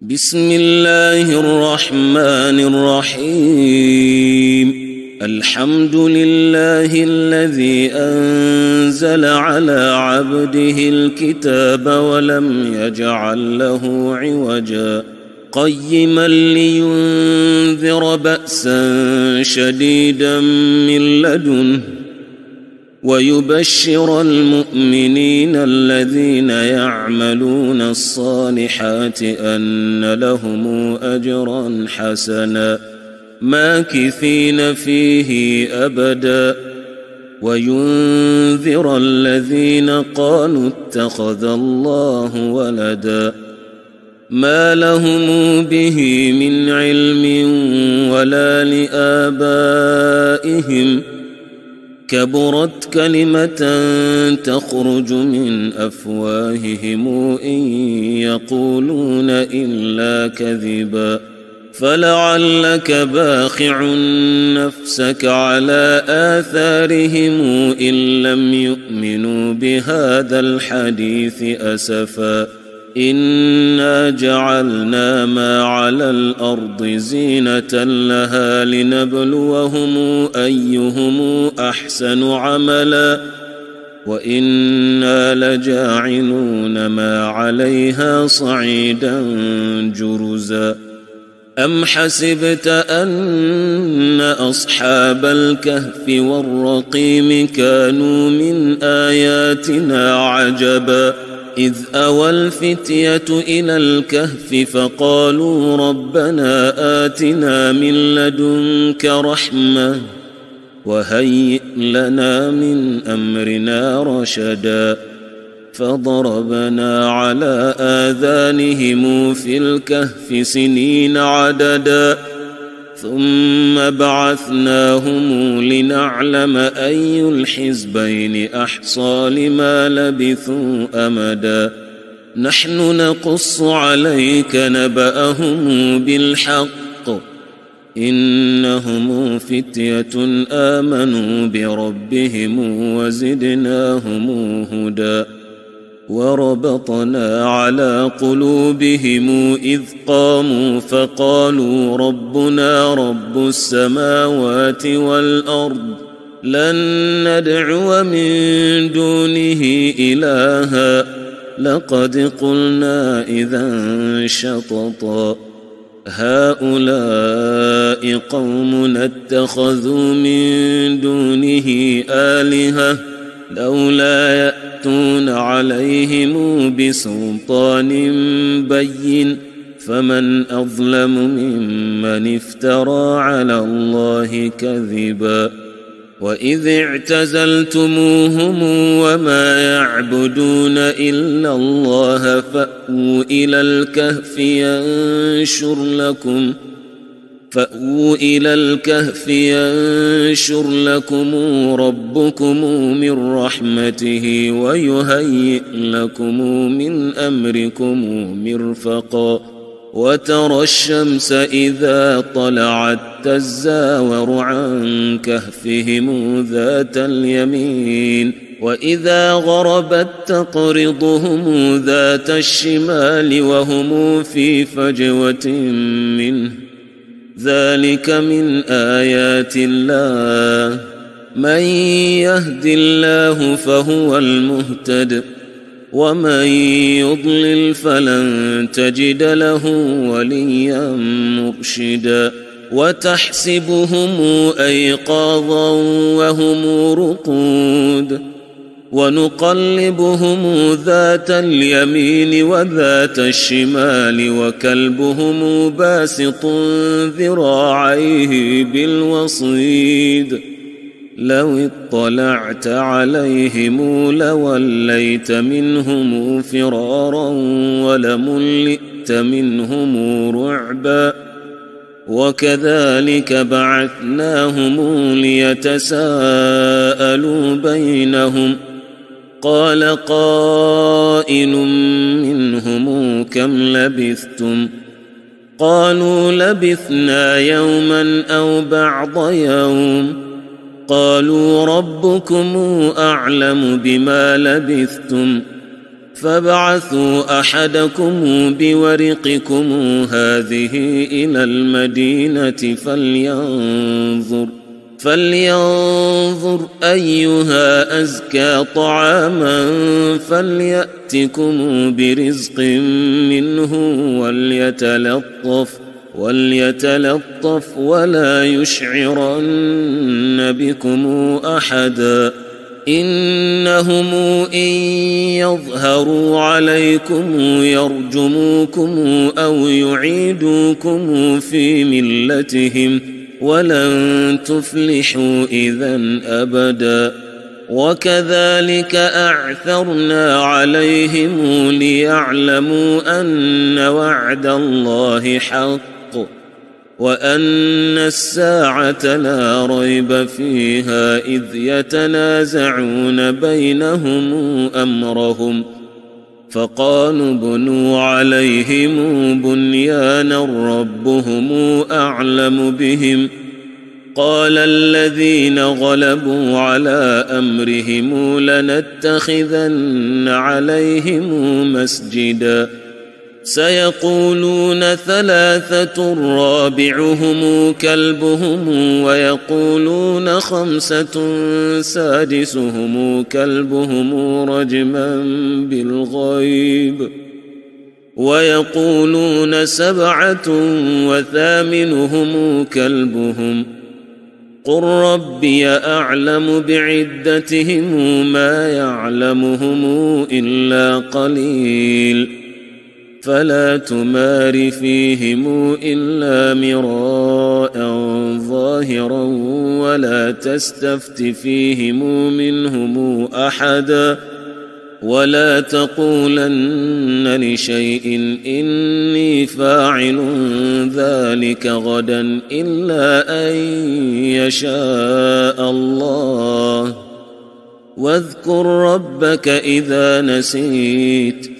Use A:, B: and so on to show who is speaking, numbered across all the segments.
A: بسم الله الرحمن الرحيم. الحمد لله الذي أنزل على عبده الكتاب ولم يجعل له عوجا قيما لينذر بأسا شديدا من لدنه ويبشر المؤمنين الذين يعملون الصالحات أن لهم أجرا حسنا ماكثين فيه أبدا وينذر الذين قالوا اتخذ الله ولدا ما لهم به من علم ولا لآبائهم كبرت كلمة تخرج من أفواههم إن يقولون إلا كذبا فلعلك باخع نفسك على آثارهم إن لم يؤمنوا بهذا الحديث أسفا إنا جعلنا ما على الأرض زينة لها لنبلوهم أيهم أحسن عملا وإنا لجاعلون ما عليها صعيدا جرزا أم حسبت أن أصحاب الكهف والرقيم كانوا من آياتنا عجبا إذ أوى الفتية إلى الكهف فقالوا ربنا آتنا من لدنك رحمة وهيئ لنا من أمرنا رشدا فضربنا على آذانهم في الكهف سنين عددا ثم بعثناهم لنعلم أي الحزبين أحصى لما لبثوا أمدا نحن نقص عليك نبأهم بالحق إنهم فتية آمنوا بربهم وزدناهم هدى وربطنا على قلوبهم إذ قاموا فقالوا ربنا رب السماوات والأرض لن ندعو من دونه إلها لقد قلنا إذا شططا هؤلاء قوم اتخذوا من دونه آلهة لولا يأتون عليهم بسلطان بين فمن أظلم ممن افترى على الله كذبا وإذ اعتزلتموهم وما يعبدون إلا الله فأووا إلى الكهف ينشر لكم ربكم من رحمته ويهيئ لكم من أمركم مرفقا وترى الشمس إذا طلعت تزاور عن كهفهم ذات اليمين وإذا غربت تقرضهم ذات الشمال وهم في فجوة منه ذلك من آيات الله من يهد الله فهو المهتد ومن يضلل فلن تجد له وليا مرشدا وتحسبهم أيقاظا وهم رقود ونقلبهم ذات اليمين وذات الشمال وكلبهم باسط ذراعيه بالوصيد لو اطلعت عليهم لوليت منهم فرارا ولملئت منهم رعبا وكذلك بعثناهم ليتساءلوا بينهم قال قائل منهم كم لبثتم قالوا لبثنا يوما أو بعض يوم قالوا ربكم أعلم بما لبثتم فابعثوا أحدكم بورقكم هذه إلى المدينة فلينظر أيها أزكى طعاما فليأتكم برزق منه وليتلطف ولا يشعرن بكم أحدا إنهم إن يظهروا عليكم يرجموكم أو يعيدوكم في ملتهم ولن تفلحوا إذن أبدا وكذلك أعثرنا عليهم ليعلموا أن وعد الله حق وأن الساعة لا ريب فيها إذ يتنازعون بينهم أمرهم فقالوا بنوا عليهم بنيانا ربهم أعلم بهم قال الذين غلبوا على أمرهم لنتخذن عليهم مسجدا سيقولون ثلاثة رابعهم كلبهم ويقولون خمسة سادسهم كلبهم رجما بالغيب ويقولون سبعة وثامنهم كلبهم قل ربي أعلم بعدتهم ما يعلمهم إلا قليل فلا تمار فيهم إلا مراء ظاهرا ولا تستفت فيهم منهم أحدا ولا تقولن لشيء إني فاعل ذلك غدا إلا أن يشاء الله واذكر ربك إذا نسيت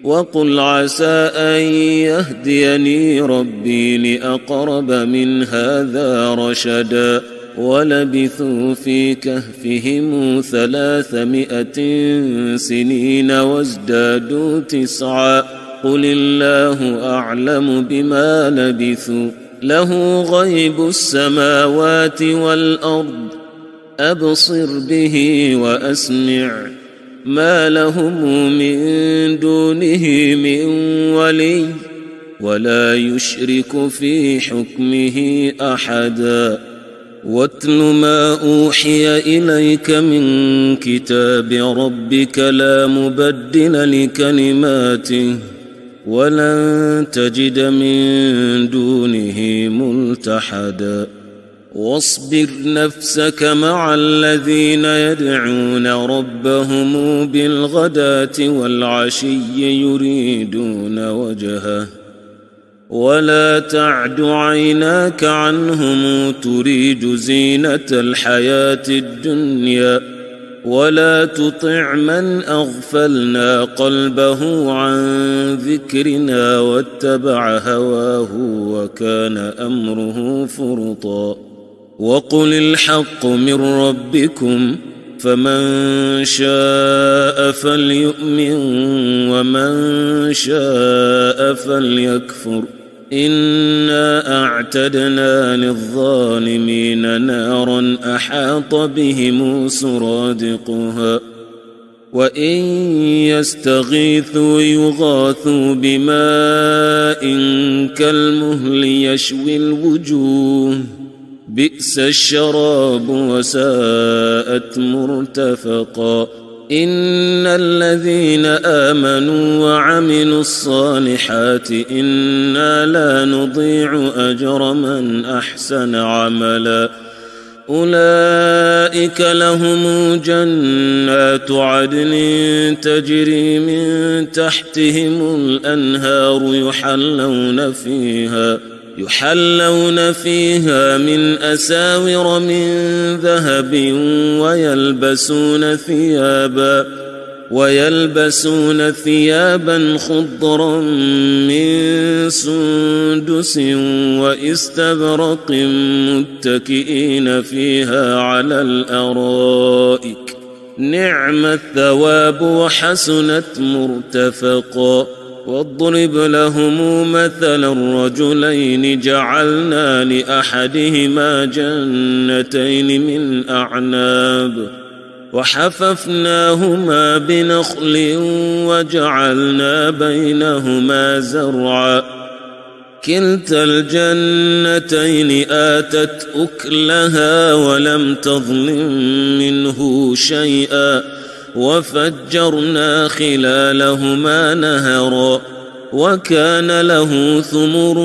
A: وقل عسى أن يهديني ربي لأقرب من هذا رشدا ولبثوا في كهفهم 300 سنين وازدادوا 9 قل الله أعلم بما لبثوا له غيب السماوات والأرض أبصر به وأسمع ما لهم من دونه من ولي ولا يشرك في حكمه أحدا واتل ما أوحي إليك من كتاب ربك لا مبدل لكلماته ولن تجد من دونه ملتحدا واصبر نفسك مع الذين يدعون ربهم بالغداة والعشي يريدون وجهه ولا تعد عيناك عنهم تريد زينة الحياة الدنيا ولا تطع من أغفلنا قلبه عن ذكرنا واتبع هواه وكان أمره فرطا وقل الحق من ربكم فمن شاء فليؤمن ومن شاء فليكفر إنا أعتدنا للظالمين نارا أحاط بهم سرادقها وإن يستغيثوا يغاثوا بماء كالمهل يشوي الوجوه بئس الشراب وساءت مرتفقا إن الذين آمنوا وعملوا الصالحات إنا لا نضيع أجر من أحسن عملا أولئك لهم جنات عدن تجري من تحتهم الأنهار يحلون فيها من أساور من ذهب ويلبسون ثيابا خضرا من سندس وإستبرق متكئين فيها على الأرائك نعم الثواب وحسنت مرتفقا. واضرب لهم مثلا رجلين جعلنا لأحدهما جنتين من أعناب وحففناهما بنخل وجعلنا بينهما زرعا كلتا الجنتين آتت أكلها ولم تظلم منه شيئا وفجرنا خلالهما نهرا وكان له ثمر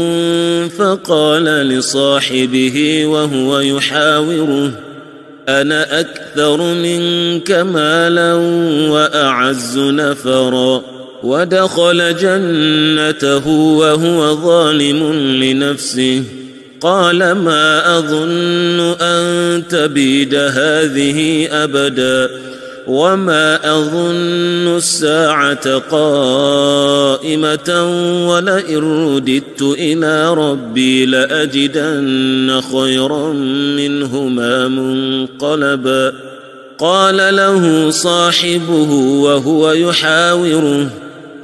A: فقال لصاحبه وهو يحاوره أنا أكثر منك مالا وأعز نفرا ودخل جنته وهو ظالم لنفسه قال ما أظن أن تبيد هذه أبدا وما أظن الساعة قائمة ولئن رددت إلى ربي لأجدن خيرا منهما منقلبا. قال له صاحبه وهو يحاوره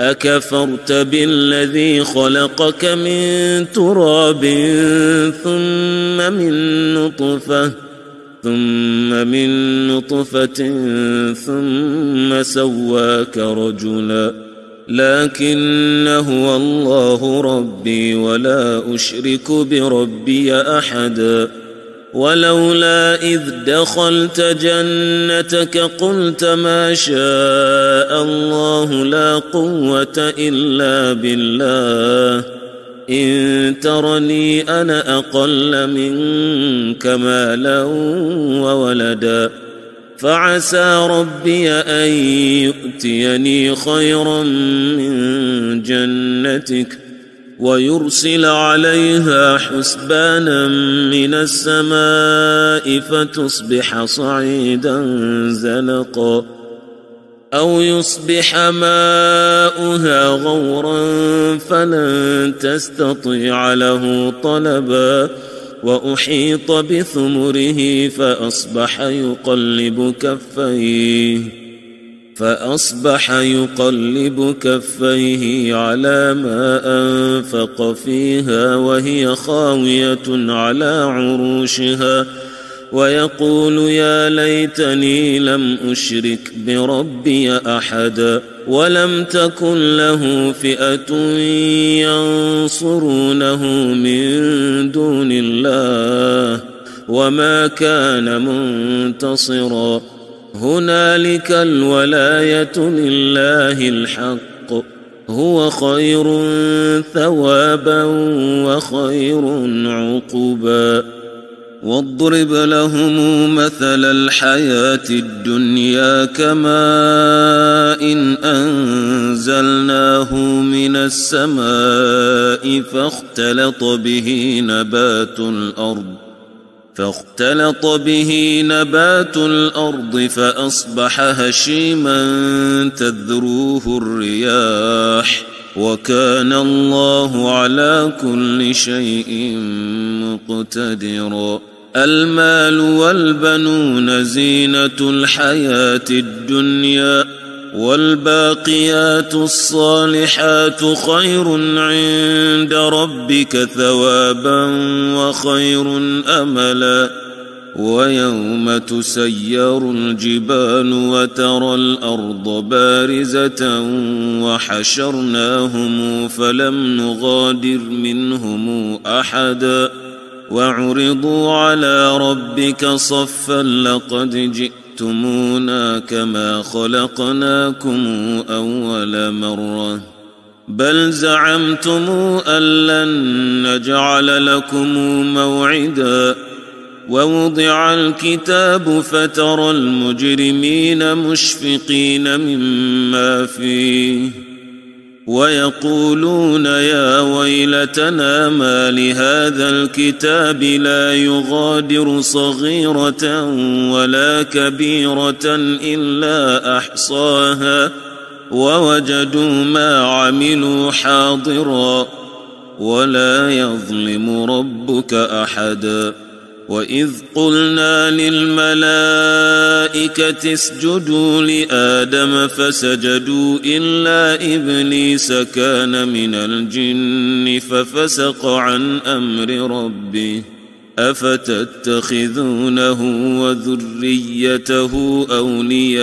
A: أكفرت بالذي خلقك من تراب ثم من نطفة ثم سواك رجلا لكن هو الله ربي ولا أشرك بربي أحدا. ولولا إذ دخلت جنتك قلت ما شاء الله لا قوة إلا بالله إن ترني أنا أقل منك مالا وولدا فعسى ربي أن يؤتيني خيرا من جنتك ويرسل عليها حسبانا من السماء فتصبح صعيدا زلقا أو يصبح ماؤها غورا فلن تستطيع له طلبا وأحيط بثمره فأصبح يقلب كفيه على ما أنفق فيها وهي خاوية على عروشها ويقول يا ليتني لم أشرك بربي أحدا ولم تكن له فئة ينصرونه من دون الله وما كان منتصرا. هنالك الولاية لله الحق هو خير ثوابا وخير عقبا. واضرب لهم مثل الحياة الدنيا كماء أنزلناه من السماء فاختلط به نبات الأرض فأصبح هشيما تذروه الرياح وكان الله على كل شيء مقتدرا. المال والبنون زينة الحياة الدنيا والباقيات الصالحات خير عند ربك ثوابا وخير أملا. ويوم تسير الجبال وترى الأرض بارزة وحشرناهم فلم نغادر منهم أحدا وعرضوا على ربك صفا لقد جئتمونا كما خلقناكم أول مرة بل زعمتم أن لن نجعل لكم موعدا. ووضع الكتاب فترى المجرمين مشفقين مما فيه ويقولون يا ويلتنا ما لهذا الكتاب لا يغادر صغيرة ولا كبيرة إلا أحصاها ووجدوا ما عملوا حاضرا ولا يظلم ربك أحدا. وإذ قلنا للملائكة اسجدوا لآدم فسجدوا إلا إبليس كان من الجن ففسق عن أمر ربه أفتتخذونه وذريته أولياء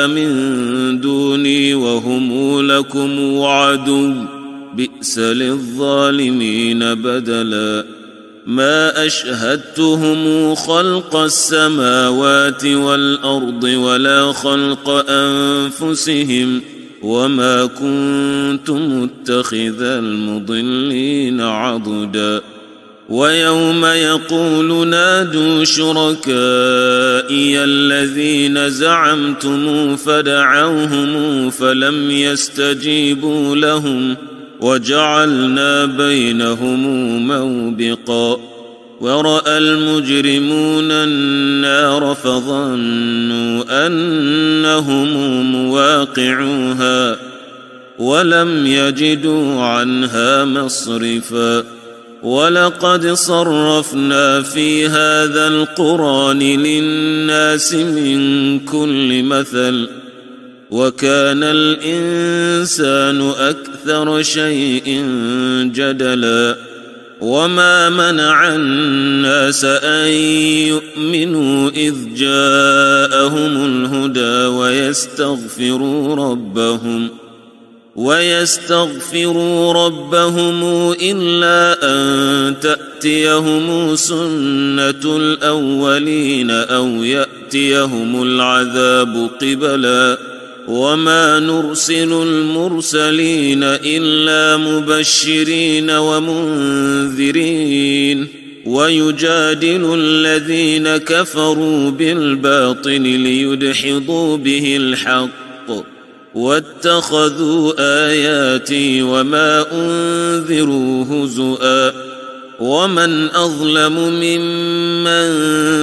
A: من دوني وهم لكم عدو بئس للظالمين بدلا ما أشهدتهم خلق السماوات والأرض ولا خلق أنفسهم وما كنت متخذ المضلين عضدا ويوم يقول نادوا شركائي الذين زعمتم فدعوهم فلم يستجيبوا لهم وجعلنا بينهم موبقا ورأى المجرمون النار فظنوا أنهم مواقعوها ولم يجدوا عنها مصرفا ولقد صرفنا في هذا القرآن للناس من كل مثل وكان الإنسان أكثر شيء جدلا وما منع الناس أن يؤمنوا إذ جاءهم الهدى ويستغفروا ربهم إلا أن تأتيهم سنة الأولين أو يأتيهم العذاب قبلا وما نرسل المرسلين إلا مبشرين ومنذرين ويجادل الذين كفروا بالباطل ليدحضوا به الحق واتخذوا آياتي وما أنذروا هزؤا ومن أظلم ممن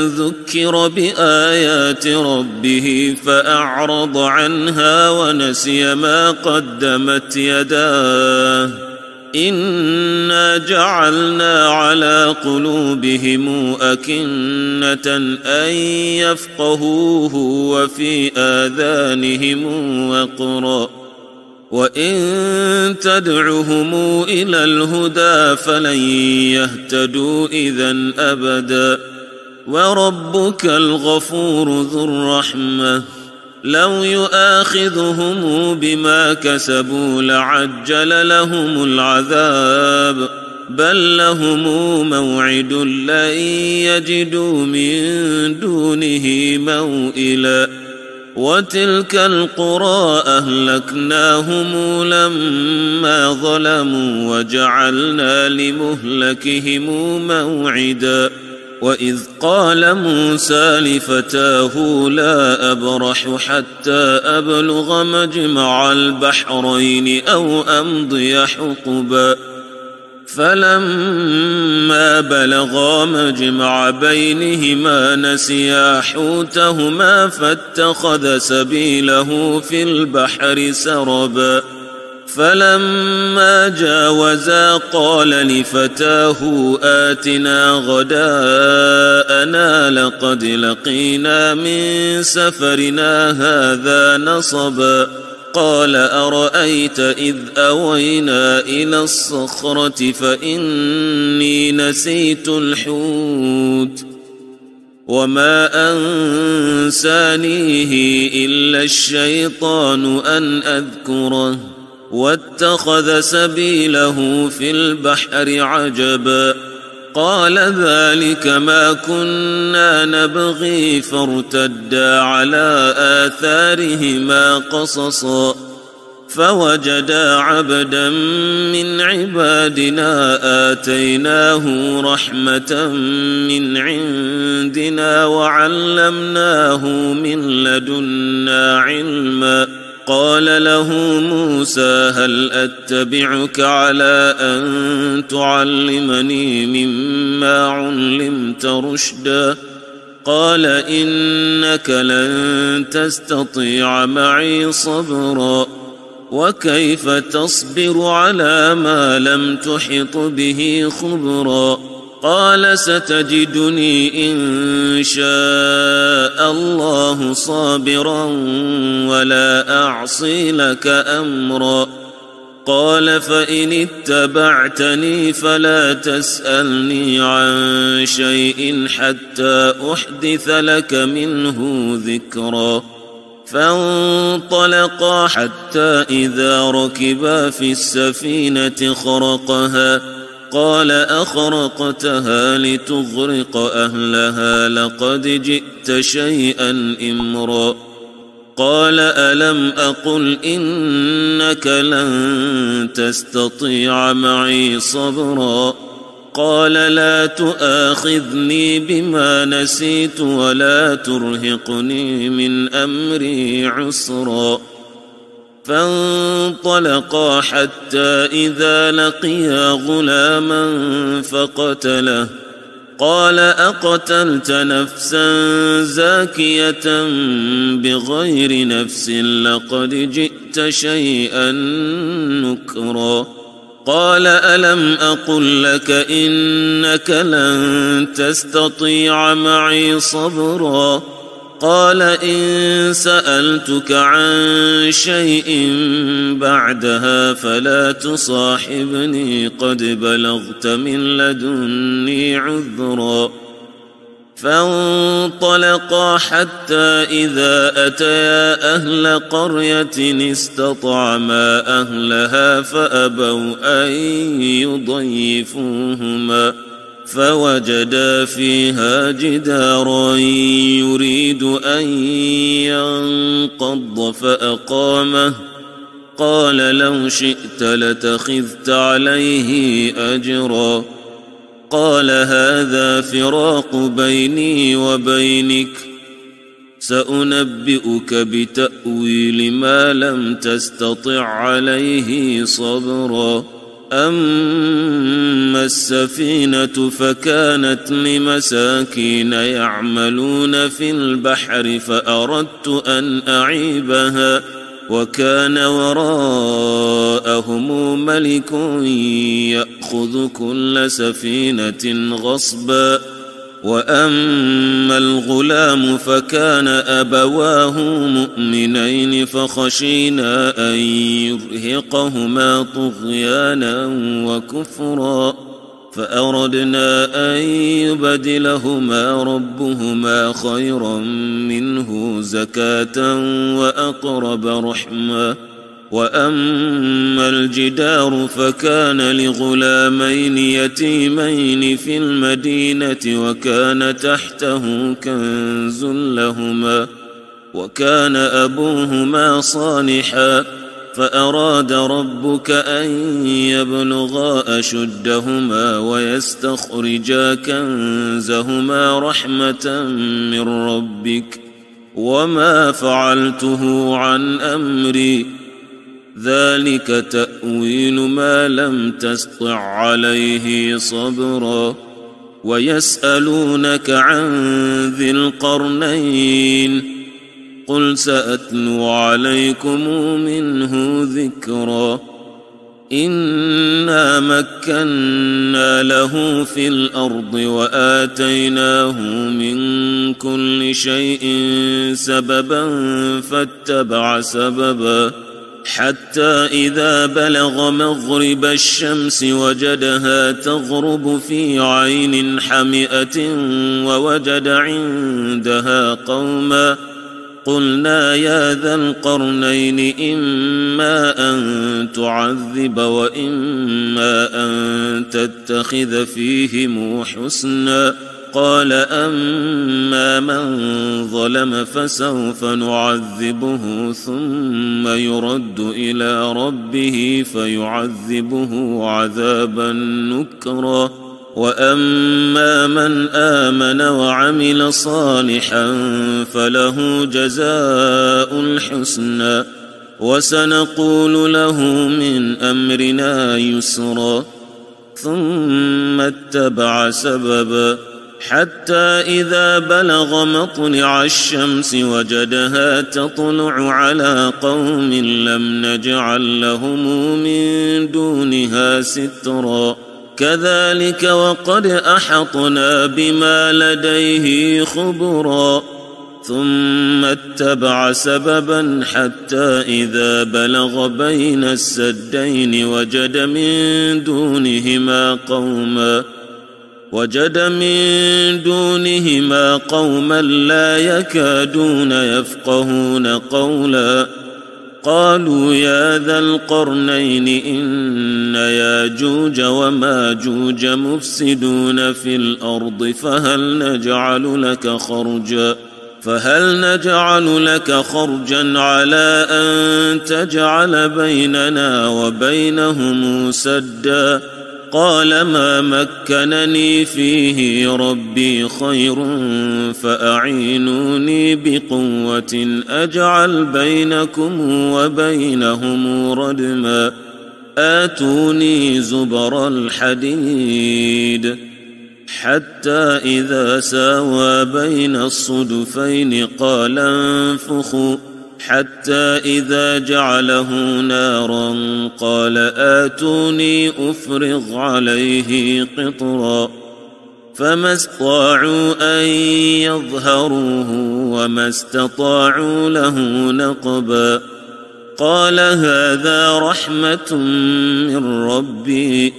A: ذكر بآيات ربه فأعرض عنها ونسي ما قدمت يداه إنا جعلنا على قلوبهم أكنة أن يفقهوه وفي آذانهم وقرا وإن تدعهم إلى الهدى فلن يهتدوا إذن أبدا وربك الغفور ذو الرحمة لو يؤاخذهم بما كسبوا لعجل لهم العذاب بل لهم موعد لن يجدوا من دونه موئلا وتلك القرى أهلكناهم لما ظلموا وجعلنا لمهلكهم موعدا وإذ قال موسى لفتاه لا أبرح حتى أبلغ مجمع البحرين أو أمضي حقبا فلما بلغا مجمع بينهما نسيا حوتهما فاتخذ سبيله في البحر سربا فلما جاوزا قال لفتاه آتنا غداءنا لقد لقينا من سفرنا هذا نصبا قال أرأيت إذ أوينا إلى الصخرة فإني نسيت الحوت وما أنسانيه إلا الشيطان أن أذكره واتخذ سبيله في البحر عجبا قال ذلك ما كنا نبغي فارتدا على آثارهما قصصا فوجدا عبدا من عبادنا آتيناه رحمة من عندنا وعلمناه من لدنا علما قال له موسى هل أتبعك على أن تعلمني مما علمت رشدا قال إنك لن تستطيع معي صبرا وكيف تصبر على ما لم تحط به خبرا قال ستجدني إن شاء الله صابرا ولا أعصي لك أمرا قال فإن اتبعتني فلا تسألني عن شيء حتى أحدث لك منه ذكرا فانطلقا حتى إذا ركبا في السفينة خرقها قال أخرقتها لتغرق أهلها لقد جئت شيئا إمرا قال ألم أقل إنك لن تستطيع معي صبرا قال لا تؤاخذني بما نسيت ولا ترهقني من أمري عسرا فانطلقا حتى إذا لقيا غلاما فقتله قال أقتلت نفسا زاكية بغير نفس لقد جئت شيئا نكرا قال ألم أقل لك إنك لن تستطيع معي صبرا قال إن سألتك عن شيء بعدها فلا تصاحبني قد بلغت من لدني عذرا فانطلقا حتى إذا أتيا أهل قرية استطعما أهلها فأبوا أن يضيفوهما فوجدا فيها جدارا يريد أن ينقض فأقامه قال لو شئت لاتخذت عليه أجرا قال هذا فراق بيني وبينك سأنبئك بتأويل ما لم تستطع عليه صبرا أما السفينة فكانت لمساكين يعملون في البحر فأردت أن أعيبها وكان وراءهم ملك يأخذ كل سفينة غصبا وأما الغلام فكان أبواه مؤمنين فخشينا أن يرهقهما طغيانا وكفرا فأردنا أن يبدلهما ربهما خيرا منه زكاة وأقرب رحما وأما الجدار فكان لغلامين يتيمين في المدينة وكان تحته كنز لهما وكان أبوهما صالحا فأراد ربك أن يبلغا أشدهما ويستخرجا كنزهما رحمة من ربك وما فعلته عن أمري ذلك تأويل ما لم تسطع عليه صبرا ويسألونك عن ذي القرنين قل سأتلو عليكم منه ذكرا إنا مكنا له في الأرض وآتيناه من كل شيء سببا فاتبع سببا حتى إذا بلغ مغرب الشمس وجدها تغرب في عين حمئة ووجد عندها قوما قلنا يا ذا القرنين إما أن تعذب وإما أن تتخذ فيهم حسنا قال أما من ظلم فسوف نعذبه ثم يرد إلى ربه فيعذبه عذابا نكرا وأما من آمن وعمل صالحا فله جزاء الحسنى وسنقول له من أمرنا يسرا ثم اتبع سببا حتى إذا بلغ مطلع الشمس وجدها تطلع على قوم لم نجعل لهم من دونها سترا كذلك وقد أحطنا بما لديه خبرا ثم اتبع سببا حتى إذا بلغ بين السدين وجد من دونهما قوما لا يكادون يفقهون قولا قالوا يا ذا القرنين إن ياجوج وماجوج مفسدون في الأرض فهل نجعل لك خرجا على أن تجعل بيننا وبينهم سدا قال ما مكنني فيه ربي خير فأعينوني بقوة أجعل بينكم وبينهم ردما آتوني زبر الحديد حتى إذا ساوى بين الصدفين قال انفخوا حتى إذا جعله نارا قال آتوني أفرغ عليه قطرا فما استطاعوا أن يظهروه وما استطاعوا له نقبا قال هذا رحمة من ربي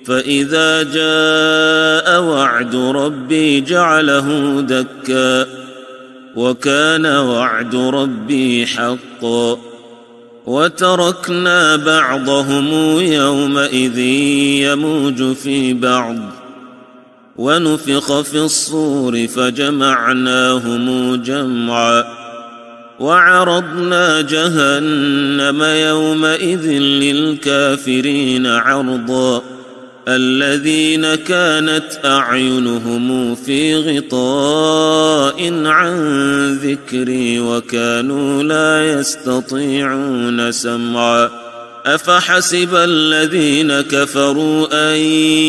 A: فإذا جاء وعد ربي جعله دكا وكان وعد ربي حقا وتركنا بعضهم يومئذ يموج في بعض ونفخ في الصور فجمعناهم جمعا وعرضنا جهنم يومئذ للكافرين عرضا الذين كانت أعينهم في غطاء عن ذكري وكانوا لا يستطيعون سمعا أفحسب الذين كفروا أن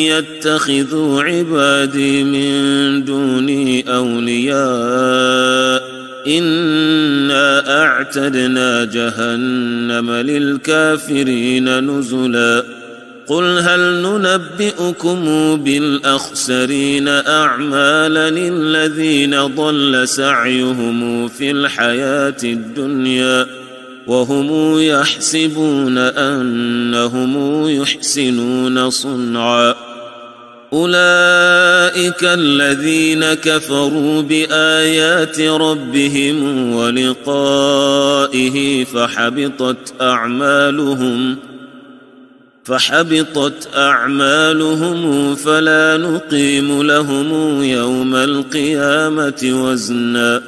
A: يتخذوا عبادي من دوني أولياء إنا أعتدنا جهنم للكافرين نزلا قل هل ننبئكم بالأخسرين أعمالا الذين ضل سعيهم في الحياة الدنيا وهم يحسبون أنهم يحسنون صنعا أولئك الذين كفروا بآيات ربهم ولقائه فحبطت أعمالهم فلا نقيم لهم يوم القيامة وزنا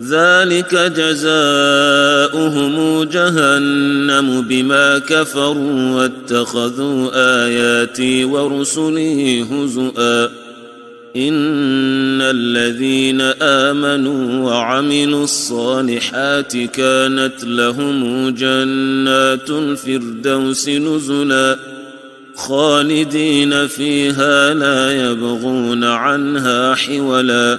A: ذلك جزاؤهم جهنم بما كفروا واتخذوا آياتي ورسلي هزؤا إن الذين آمنوا وعملوا الصالحات كانت لهم جنات الفردوس نزلا خالدين فيها لا يبغون عنها حولا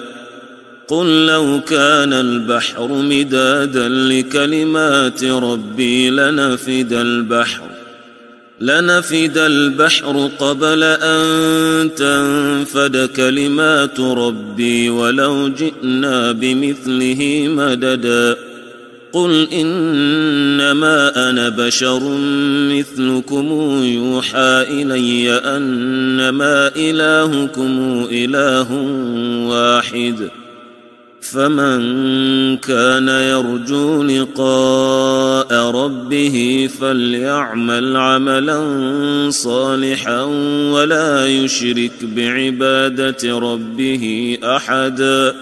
A: قل لو كان البحر مدادا لكلمات ربي لنفد البحر قبل أن تنفد كلمات ربي ولو جئنا بمثله مددا قل إنما أنا بشر مثلكم يوحى إلي أنما إلهكم إله واحد فمن كان يرجو لقاء ربه فليعمل عملا صالحا ولا يشرك بعبادة ربه أحدا